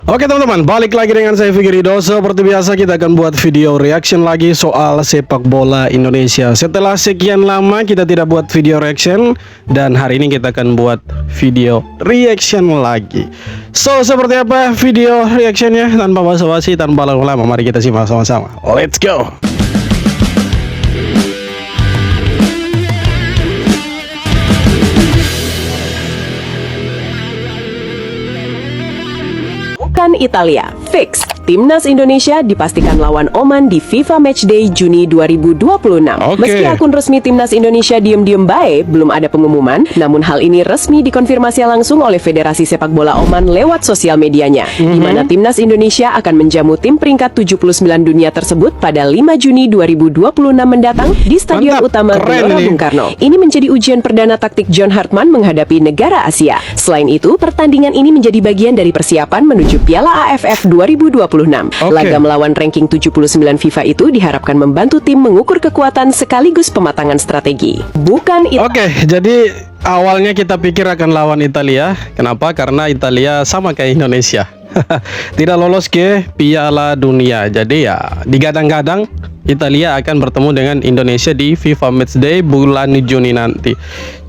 Oke teman-teman, balik lagi dengan saya Fikri Ridho. Seperti biasa kita akan buat video reaction lagi soal sepak bola Indonesia. Setelah sekian lama kita tidak buat video reaction, dan hari ini kita akan buat video reaction lagi. So, seperti apa video reactionnya? Tanpa basa-basi, tanpa lama-lama, mari kita simak sama-sama. Let's go! Bukan Italia, fix. Timnas Indonesia dipastikan lawan Oman di FIFA Matchday Juni 2026. Meski akun resmi Timnas Indonesia diem-diem baik, belum ada pengumuman, namun hal ini resmi dikonfirmasi langsung oleh Federasi Sepak Bola Oman lewat sosial medianya, di mana Timnas Indonesia akan menjamu tim peringkat 79 dunia tersebut pada 5 Juni 2026 mendatang di Stadion Utama Gelora Bung Karno. Ini menjadi ujian perdana taktik John Hartman menghadapi negara Asia. Selain itu, pertandingan ini menjadi bagian dari persiapan menuju Piala AFF 2026. Laga melawan ranking 79 FIFA itu diharapkan membantu tim mengukur kekuatan sekaligus pematangan strategi. Bukan jadi awalnya kita pikir akan lawan Italia. Kenapa? Karena Italia sama kayak Indonesia. Tidak lolos ke Piala Dunia. Jadi ya digadang-gadang Italia akan bertemu dengan Indonesia di FIFA Matchday bulan Juni nanti.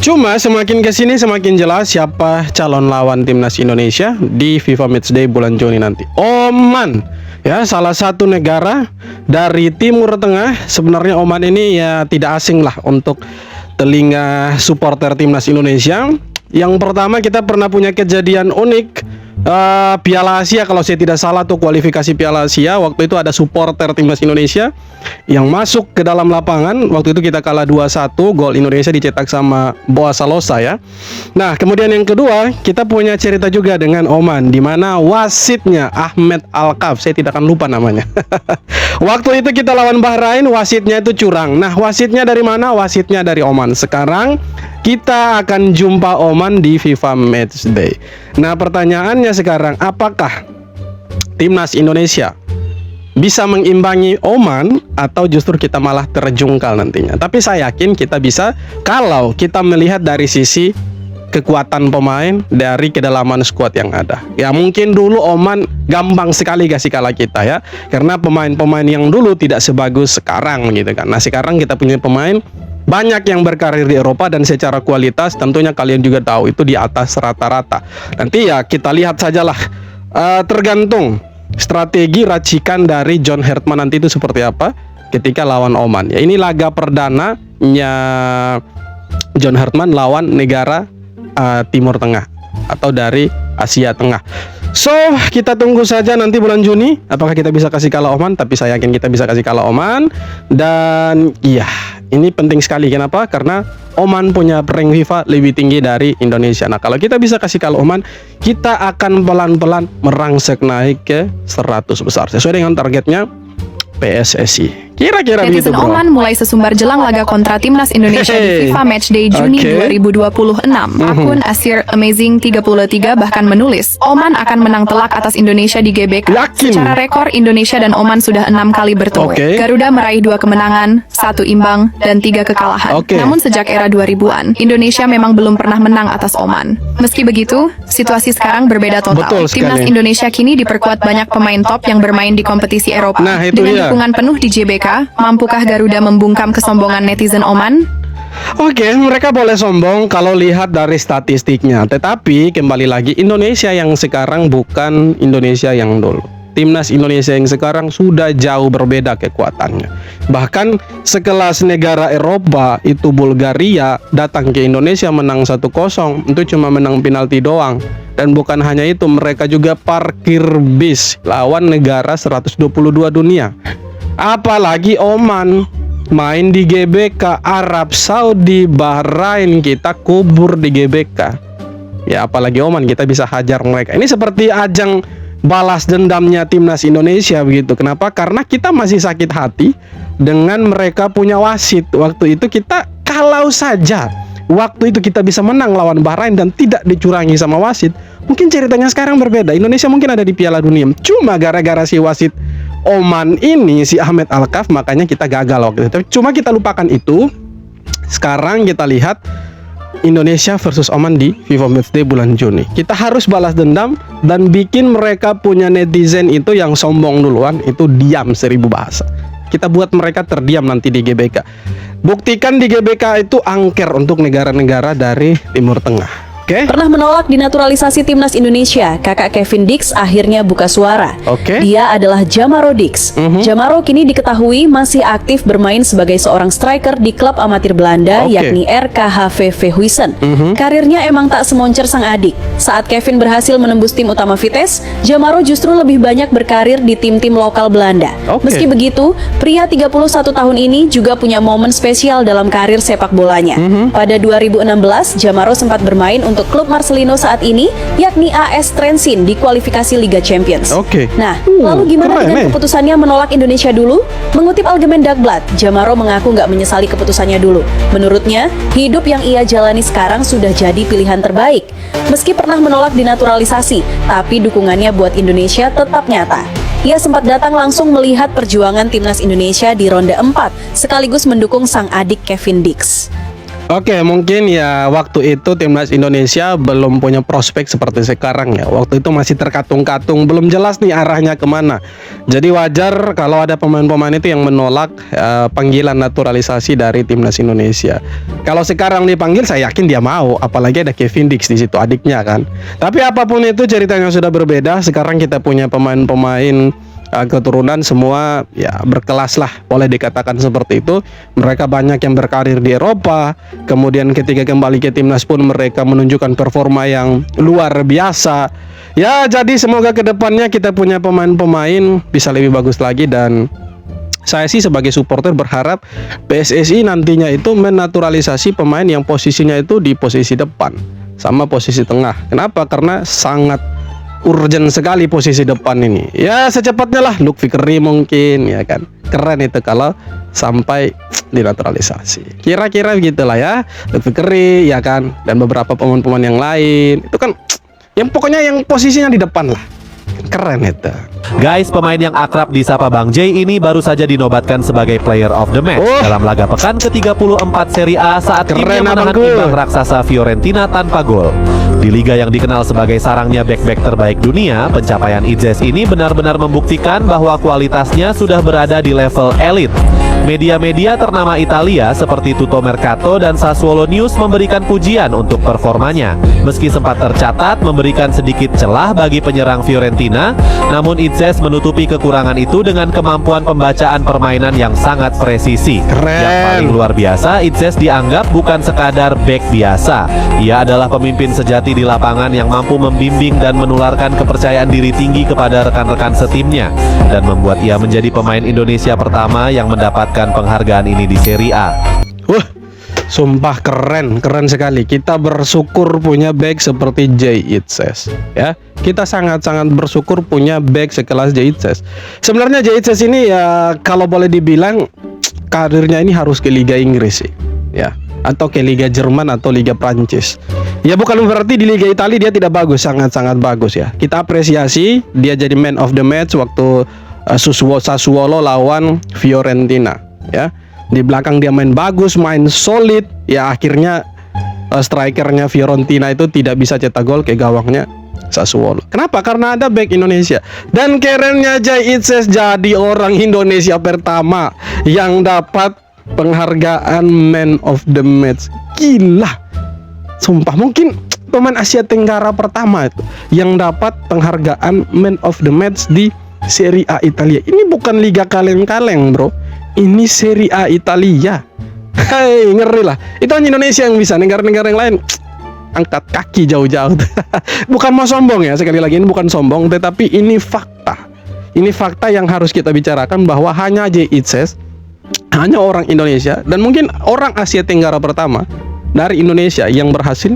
Cuma semakin kesini semakin jelas siapa calon lawan timnas Indonesia di FIFA Matchday bulan Juni nanti. Oman, ya, salah satu negara dari Timur Tengah. Sebenarnya Oman ini ya tidak asing lah untuk telinga supporter timnas Indonesia. Yang pertama, kita pernah punya kejadian unik. Piala Asia, kalau saya tidak salah tuh kualifikasi Piala Asia. Waktu itu ada supporter timnas Indonesia yang masuk ke dalam lapangan. Waktu itu kita kalah 2-1. Gol Indonesia dicetak sama Boa Salosa, ya. Nah, kemudian yang kedua, kita punya cerita juga dengan Oman, di mana wasitnya Ahmed Alkaf, saya tidak akan lupa namanya. Waktu itu kita lawan Bahrain, wasitnya itu curang. Nah, wasitnya dari mana? Wasitnya dari Oman. Sekarang kita akan jumpa Oman di FIFA Matchday. Nah, pertanyaannya sekarang, apakah timnas Indonesia bisa mengimbangi Oman atau justru kita malah terjungkal nantinya? Tapi saya yakin kita bisa kalau kita melihat dari sisi kekuatan pemain, dari kedalaman skuad yang ada. Ya mungkin dulu Oman gampang sekali kasih kalah kita, ya, karena pemain-pemain yang dulu tidak sebagus sekarang gitu kan. Nah, sekarang kita punya pemain banyak yang berkarir di Eropa dan secara kualitas tentunya kalian juga tahu itu di atas rata-rata. Nanti ya kita lihat sajalah, tergantung strategi racikan dari John Hartman nanti itu seperti apa ketika lawan Oman. Ya, ini laga perdananya John Hartman lawan negara Timur Tengah atau dari Asia Tengah. So, kita tunggu saja nanti bulan Juni apakah kita bisa kasih kalah Oman. Tapi saya yakin kita bisa kasih kalah Oman. Dan iya, ini penting sekali. Kenapa? Karena Oman punya rank FIFA lebih tinggi dari Indonesia. Nah, kalau kita bisa kasih kalah Oman, kita akan pelan-pelan merangsek naik ke 100 besar sesuai dengan targetnya PSSI. Kira-kira begitu, bro. Oman mulai sesumbar jelang laga kontra Timnas Indonesia di FIFA Matchday Juni 2026. Akun Asir Amazing 33 bahkan menulis, Oman akan menang telak atas Indonesia di GBK. Secara rekor, Indonesia dan Oman sudah 6 kali bertemu. Garuda meraih 2 kemenangan, 1 imbang, dan 3 kekalahan. Namun sejak era 2000-an, Indonesia memang belum pernah menang atas Oman. Meski begitu, situasi sekarang berbeda total. Timnas Indonesia kini diperkuat banyak pemain top yang bermain di kompetisi Eropa. Dengan dukungan penuh di GBK, mampukah Garuda membungkam kesombongan netizen Oman? Mereka boleh sombong kalau lihat dari statistiknya. Tetapi kembali lagi, Indonesia yang sekarang bukan Indonesia yang dulu. Timnas Indonesia yang sekarang sudah jauh berbeda kekuatannya. Bahkan sekelas negara Eropa itu Bulgaria datang ke Indonesia menang 1-0, itu cuma menang penalti doang. Dan bukan hanya itu, mereka juga parkir bis lawan negara 122 dunia. Apalagi Oman main di GBK, Arab Saudi, Bahrain kita kubur di GBK. Ya, apalagi Oman, kita bisa hajar mereka. Ini seperti ajang balas dendamnya timnas Indonesia begitu. Kenapa? Karena kita masih sakit hati dengan mereka punya wasit. Waktu itu kita, kalau saja waktu itu kita bisa menang lawan Bahrain dan tidak dicurangi sama wasit, mungkin ceritanya sekarang berbeda. Indonesia mungkin ada di Piala Dunia. Cuma gara-gara si wasit Oman ini, si Ahmed Alkaf, makanya kita gagal waktu itu. Cuma kita lupakan itu. Sekarang kita lihat Indonesia versus Oman di FIFA Matchday bulan Juni. Kita harus balas dendam dan bikin mereka punya netizen itu yang sombong duluan itu diam 1000 bahasa. Kita buat mereka terdiam nanti di GBK. Buktikan di GBK itu angker untuk negara-negara dari Timur Tengah. Oke. Pernah menolak dinaturalisasi timnas Indonesia, kakak Kevin Dix akhirnya buka suara. Oke. Dia adalah Jamaro Dix. Jamaro kini diketahui masih aktif bermain sebagai seorang striker di klub amatir Belanda, yakni RKHV Huissen. Karirnya emang tak semoncer sang adik. Saat Kevin berhasil menembus tim utama Vitesse, Jamaro justru lebih banyak berkarir di tim-tim lokal Belanda. Meski begitu, pria 31 tahun ini juga punya momen spesial dalam karir sepak bolanya. Pada 2016, Jamaro sempat bermain untuk klub Marcelino saat ini, yakni AS Trentin di kualifikasi Liga Champions. Nah, lalu gimana dengan keputusannya menolak Indonesia dulu? Mengutip Algemeen Dagblad, Jamaro mengaku nggak menyesali keputusannya dulu. Menurutnya, hidup yang ia jalani sekarang sudah jadi pilihan terbaik. Meski pernah menolak dinaturalisasi, tapi dukungannya buat Indonesia tetap nyata. Ia sempat datang langsung melihat perjuangan timnas Indonesia di ronde 4, sekaligus mendukung sang adik Kevin Dix. Oke, mungkin ya waktu itu timnas Indonesia belum punya prospek seperti sekarang ya. Waktu itu masih terkatung-katung, belum jelas nih arahnya kemana. Jadi wajar kalau ada pemain-pemain itu yang menolak panggilan naturalisasi dari timnas Indonesia. Kalau sekarang dipanggil, saya yakin dia mau. Apalagi ada Kevin Dix di situ, adiknya kan. Tapi apapun itu ceritanya sudah berbeda. Sekarang kita punya pemain-pemain keturunan semua ya berkelas lah, boleh dikatakan seperti itu. Mereka banyak yang berkarir di Eropa, kemudian ketika kembali ke timnas pun mereka menunjukkan performa yang luar biasa. Ya, jadi semoga kedepannya kita punya pemain-pemain bisa lebih bagus lagi, dan saya sih sebagai supporter berharap PSSI nantinya itu menaturalisasi pemain yang posisinya itu di posisi depan sama posisi tengah. Kenapa? Karena sangat urgent sekali posisi depan ini. Ya secepatnya lah, Luke Fikri mungkin ya kan. Keren itu kalau sampai dinaturalisasi. Kira-kira gitulah ya. Luke Fikri ya kan, dan beberapa pemain-pemain yang lain. Itu kan yang pokoknya yang posisinya di depan lah. Keren itu. Guys, pemain yang akrab disapa Bang J ini baru saja dinobatkan sebagai Player of the Match dalam laga pekan ke-34 Serie A saat timnya menahan imbang raksasa Fiorentina tanpa gol. Di liga yang dikenal sebagai sarangnya bek-bek terbaik dunia, pencapaian Itzes ini benar-benar membuktikan bahwa kualitasnya sudah berada di level elit. Media-media ternama Italia seperti Tutto Mercato dan Sassuolo News memberikan pujian untuk performanya. Meski sempat tercatat memberikan sedikit celah bagi penyerang Fiorentina, namun Itzes menutupi kekurangan itu dengan kemampuan pembacaan permainan yang sangat presisi. Yang paling luar biasa, Itzes dianggap bukan sekadar bek biasa. Ia adalah pemimpin sejati di lapangan yang mampu membimbing dan menularkan kepercayaan diri tinggi kepada rekan-rekan setimnya, dan membuat ia menjadi pemain Indonesia pertama yang mendapat penghargaan ini di Serie A. Wah, sumpah keren sekali. Kita bersyukur punya bek seperti Jay Itzes ya. Kita sangat-sangat bersyukur punya bek sekelas Jay Itzes. Sebenarnya Jay Itzes ini ya kalau boleh dibilang karirnya ini harus ke Liga Inggris sih ya, atau ke Liga Jerman atau Liga Prancis. Ya bukan berarti di Liga Italia dia tidak bagus, sangat-sangat bagus ya. Kita apresiasi dia jadi man of the match waktu Sassuolo lawan Fiorentina ya. Di belakang dia main bagus, main solid ya. Akhirnya strikernya Fiorentina itu tidak bisa cetak gol ke gawangnya Sassuolo. Kenapa? Karena ada back Indonesia. Dan kerennya Jay Itzes jadi orang Indonesia pertama yang dapat penghargaan man of the match. Gila, sumpah, mungkin pemain Asia Tenggara pertama itu yang dapat penghargaan man of the match di Serie A Italia. Ini bukan liga kaleng-kaleng bro, ini Serie A Italia. Hei, ngeri lah. Itu hanya Indonesia yang bisa, negara-negara yang lain angkat kaki jauh-jauh. Bukan mau sombong ya, sekali lagi ini bukan sombong, tetapi ini fakta. Ini fakta yang harus kita bicarakan, bahwa hanya Jay Itzes, hanya orang Indonesia dan mungkin orang Asia Tenggara pertama dari Indonesia yang berhasil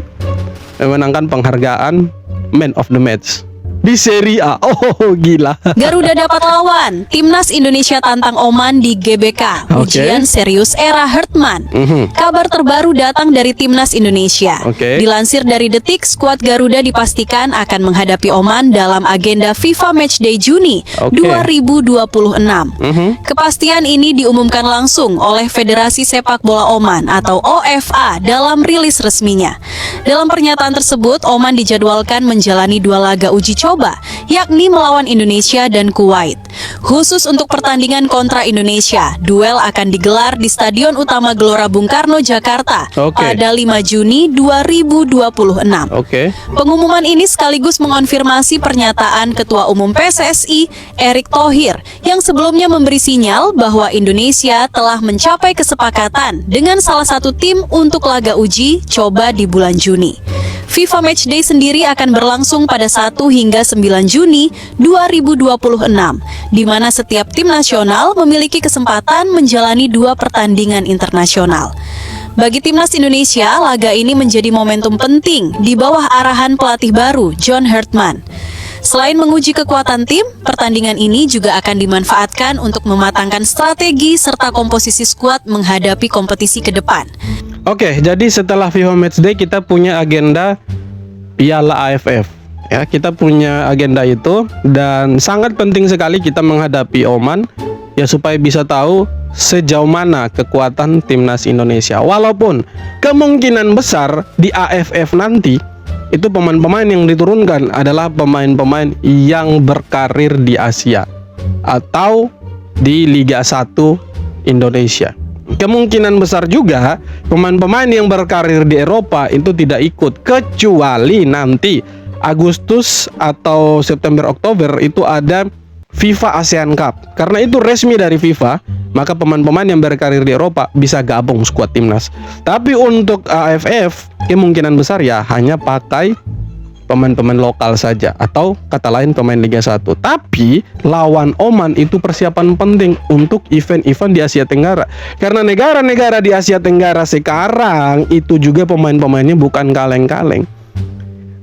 memenangkan penghargaan Man of the Match di Serie A. Oh, gila. Garuda dapat lawan. Timnas Indonesia tantang Oman di GBK. Ujian serius era Hertman. Kabar terbaru datang dari Timnas Indonesia. Dilansir dari Detik, skuad Garuda dipastikan akan menghadapi Oman dalam agenda FIFA Matchday Juni 2026. Kepastian ini diumumkan langsung oleh Federasi Sepak Bola Oman atau OFA dalam rilis resminya. Dalam pernyataan tersebut, Oman dijadwalkan menjalani 2 laga uji coba, yakni melawan Indonesia dan Kuwait. Khusus untuk pertandingan kontra Indonesia, duel akan digelar di Stadion Utama Gelora Bung Karno, Jakarta pada 5 Juni 2026. Pengumuman ini sekaligus mengonfirmasi pernyataan Ketua Umum PSSI, Erick Thohir, yang sebelumnya memberi sinyal bahwa Indonesia telah mencapai kesepakatan dengan salah satu tim untuk laga uji coba di bulan Juni. FIFA Matchday sendiri akan berlangsung pada 1 hingga 9 Juni 2026, di mana setiap tim nasional memiliki kesempatan menjalani 2 pertandingan internasional. Bagi Timnas Indonesia, laga ini menjadi momentum penting di bawah arahan pelatih baru, John Hertman. Selain menguji kekuatan tim, pertandingan ini juga akan dimanfaatkan untuk mematangkan strategi serta komposisi skuad menghadapi kompetisi ke depan. Oke, jadi setelah FIFA Matchday kita punya agenda Piala AFF. Ya, kita punya agenda itu dan sangat penting sekali kita menghadapi Oman ya supaya bisa tahu sejauh mana kekuatan timnas Indonesia. Walaupun kemungkinan besar di AFF nanti itu pemain-pemain yang diturunkan adalah pemain-pemain yang berkarir di Asia atau di Liga 1 Indonesia. Kemungkinan besar juga pemain-pemain yang berkarir di Eropa itu tidak ikut, kecuali nanti Agustus atau September Oktober itu ada FIFA ASEAN Cup. Karena itu resmi dari FIFA, maka pemain-pemain yang berkarir di Eropa bisa gabung skuad timnas. Tapi untuk AFF kemungkinan besar ya hanya pakai pemain-pemain lokal saja, atau kata lain pemain Liga 1. Tapi lawan Oman itu persiapan penting untuk event-event di Asia Tenggara. Karena negara-negara di Asia Tenggara sekarang itu juga pemain-pemainnya bukan kaleng-kaleng.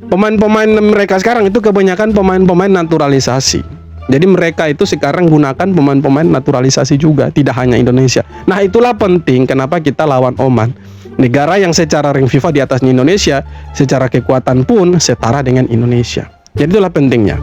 Pemain-pemain mereka sekarang itu kebanyakan pemain-pemain naturalisasi. Jadi mereka itu sekarang gunakan pemain-pemain naturalisasi juga, tidak hanya Indonesia. Nah, itulah penting kenapa kita lawan Oman. Negara yang secara ranking FIFA di atasnya Indonesia, secara kekuatan pun setara dengan Indonesia. Jadi itulah pentingnya.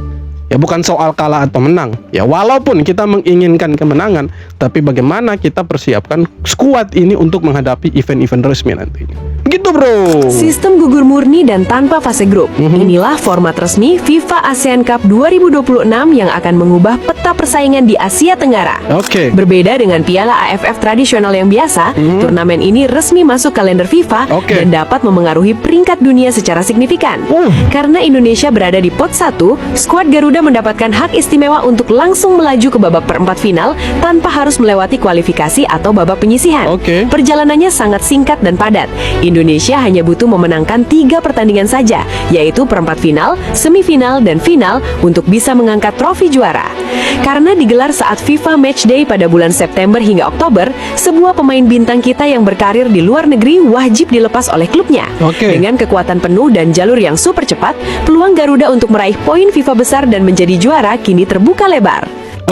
Ya bukan soal kalah atau menang. Ya walaupun kita menginginkan kemenangan, tapi bagaimana kita persiapkan skuad ini untuk menghadapi event-event resmi nanti. Begitu, bro. Sistem gugur murni dan tanpa fase grup. Inilah format resmi FIFA ASEAN Cup 2026 yang akan mengubah peta persaingan di Asia Tenggara. Berbeda dengan Piala AFF tradisional yang biasa, turnamen ini resmi masuk kalender FIFA dan dapat memengaruhi peringkat dunia secara signifikan. Karena Indonesia berada di pot 1, skuad Garuda mendapatkan hak istimewa untuk langsung melaju ke babak perempat final tanpa harus melewati kualifikasi atau babak penyisihan. Perjalanannya sangat singkat dan padat. Indonesia hanya butuh memenangkan 3 pertandingan saja, yaitu perempat final, semifinal, dan final untuk bisa mengangkat trofi juara. Karena digelar saat FIFA Matchday pada bulan September hingga Oktober, sebuah pemain bintang kita yang berkarir di luar negeri wajib dilepas oleh klubnya. Dengan kekuatan penuh dan jalur yang super cepat, peluang Garuda untuk meraih poin FIFA besar dan menjadi juara kini terbuka lebar.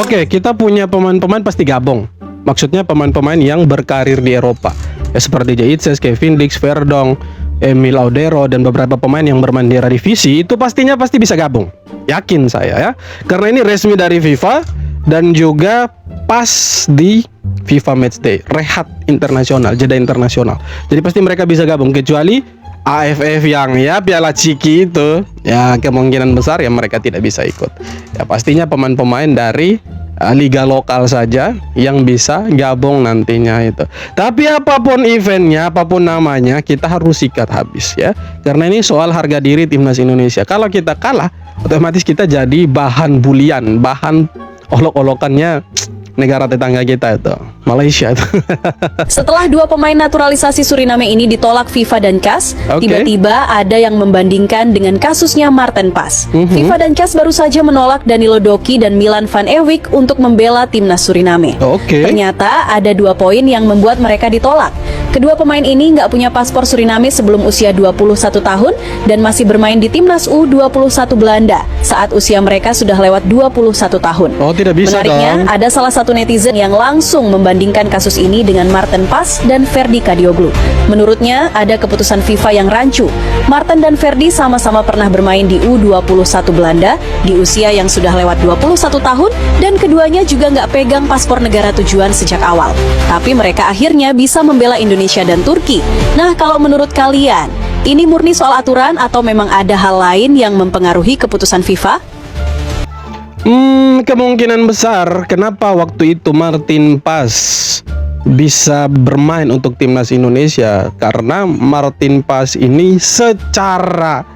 Kita punya pemain-pemain pasti gabung. Maksudnya pemain-pemain yang berkarir di Eropa. Ya, seperti Jaitses, Kevin Dix, Verdong, Emil Audero, dan beberapa pemain yang bermain di Eredivisie itu pasti bisa gabung. Yakin saya ya. Karena ini resmi dari FIFA dan juga pas di FIFA Matchday, rehat internasional, jeda internasional. Jadi pasti mereka bisa gabung, kecuali AFF yang ya Piala Ciki itu ya kemungkinan besar ya mereka tidak bisa ikut. Ya pastinya pemain-pemain dari liga lokal saja yang bisa gabung nantinya itu. Tapi apapun eventnya, apapun namanya, kita harus sikat habis ya. Karena ini soal harga diri timnas Indonesia. Kalau kita kalah, otomatis kita jadi bahan bulian, bahan olok-olokannya negara tetangga kita itu, Malaysia itu. Setelah 2 pemain naturalisasi Suriname ini ditolak FIFA dan CAS, tiba-tiba ada yang membandingkan dengan kasusnya Marten Pas. FIFA dan CAS baru saja menolak Danilo Doki dan Milan van Ewijk untuk membela timnas Suriname. Ternyata ada 2 poin yang membuat mereka ditolak. Kedua pemain ini nggak punya paspor Suriname sebelum usia 21 tahun dan masih bermain di timnas U21 Belanda saat usia mereka sudah lewat 21 tahun. Oh, tidak bisa Menariknya, dong. ada salah satu netizen yang langsung membandingkan kasus ini dengan Maarten Pas dan Ferdi Kadioglu. Menurutnya, ada keputusan FIFA yang rancu. Maarten dan Ferdi sama-sama pernah bermain di U21 Belanda di usia yang sudah lewat 21 tahun dan keduanya juga nggak pegang paspor negara tujuan sejak awal. Tapi mereka akhirnya bisa membela Indonesia dan Turki. Nah, kalau menurut kalian, ini murni soal aturan atau memang ada hal lain yang mempengaruhi keputusan FIFA? Kemungkinan besar kenapa waktu itu Maarten Pas bisa bermain untuk timnas Indonesia karena Maarten Pas ini secara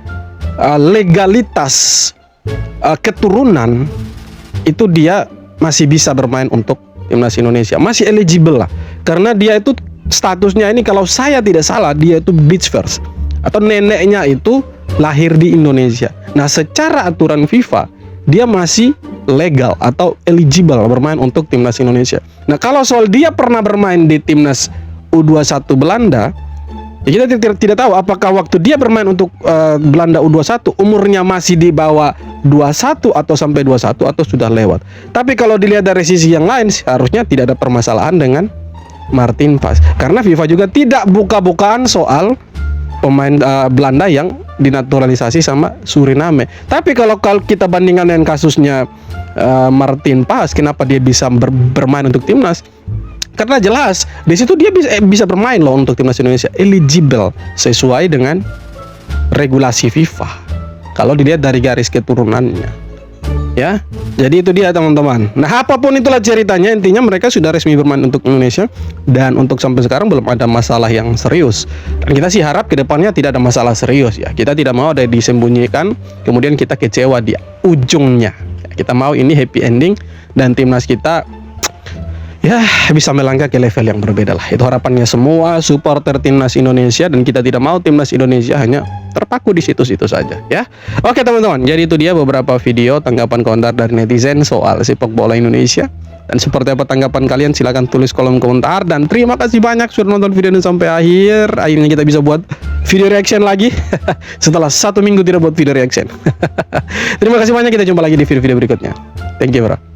legalitas keturunan itu dia masih bisa bermain untuk timnas Indonesia, masih eligible lah, karena dia itu statusnya ini kalau saya tidak salah dia itu beach first atau neneknya itu lahir di Indonesia. Nah, secara aturan FIFA dia masih legal atau eligible bermain untuk timnas Indonesia. Nah, kalau soal dia pernah bermain di timnas U21 Belanda, ya kita tidak tahu apakah waktu dia bermain untuk Belanda U21 umurnya masih di bawah 21 atau sampai 21 atau sudah lewat. Tapi kalau dilihat dari sisi yang lain seharusnya tidak ada permasalahan dengan Maarten Pas karena FIFA juga tidak buka-bukaan soal pemain Belanda yang dinaturalisasi sama Suriname. Tapi kalau kita bandingkan dengan kasusnya Maarten Pas, kenapa dia bisa bermain untuk timnas? Karena jelas di situ dia bisa bermain loh untuk timnas Indonesia, eligible sesuai dengan regulasi FIFA. Kalau dilihat dari garis keturunannya, ya. Jadi itu dia teman-teman. Nah, apapun itulah ceritanya, intinya mereka sudah resmi bermain untuk Indonesia dan untuk sampai sekarang belum ada masalah yang serius. Dan kita sih harap kedepannya tidak ada masalah serius ya. Kita tidak mau ada disembunyikan, kemudian kita kecewa di ujungnya. Kita mau ini happy ending dan timnas kita ya bisa melangkah ke level yang berbeda lah. Itu harapannya semua supporter timnas Indonesia dan kita tidak mau timnas Indonesia hanya terpaku di situ-situ saja ya. Oke teman-teman, jadi itu dia beberapa video tanggapan komentar dari netizen soal sepak bola Indonesia. Dan seperti apa tanggapan kalian silahkan tulis kolom komentar. Dan terima kasih banyak sudah nonton video ini sampai akhir. Akhirnya kita bisa buat video reaction lagi setelah 1 minggu tidak buat video reaction. Terima kasih banyak, kita jumpa lagi di video-video berikutnya. Thank you bro.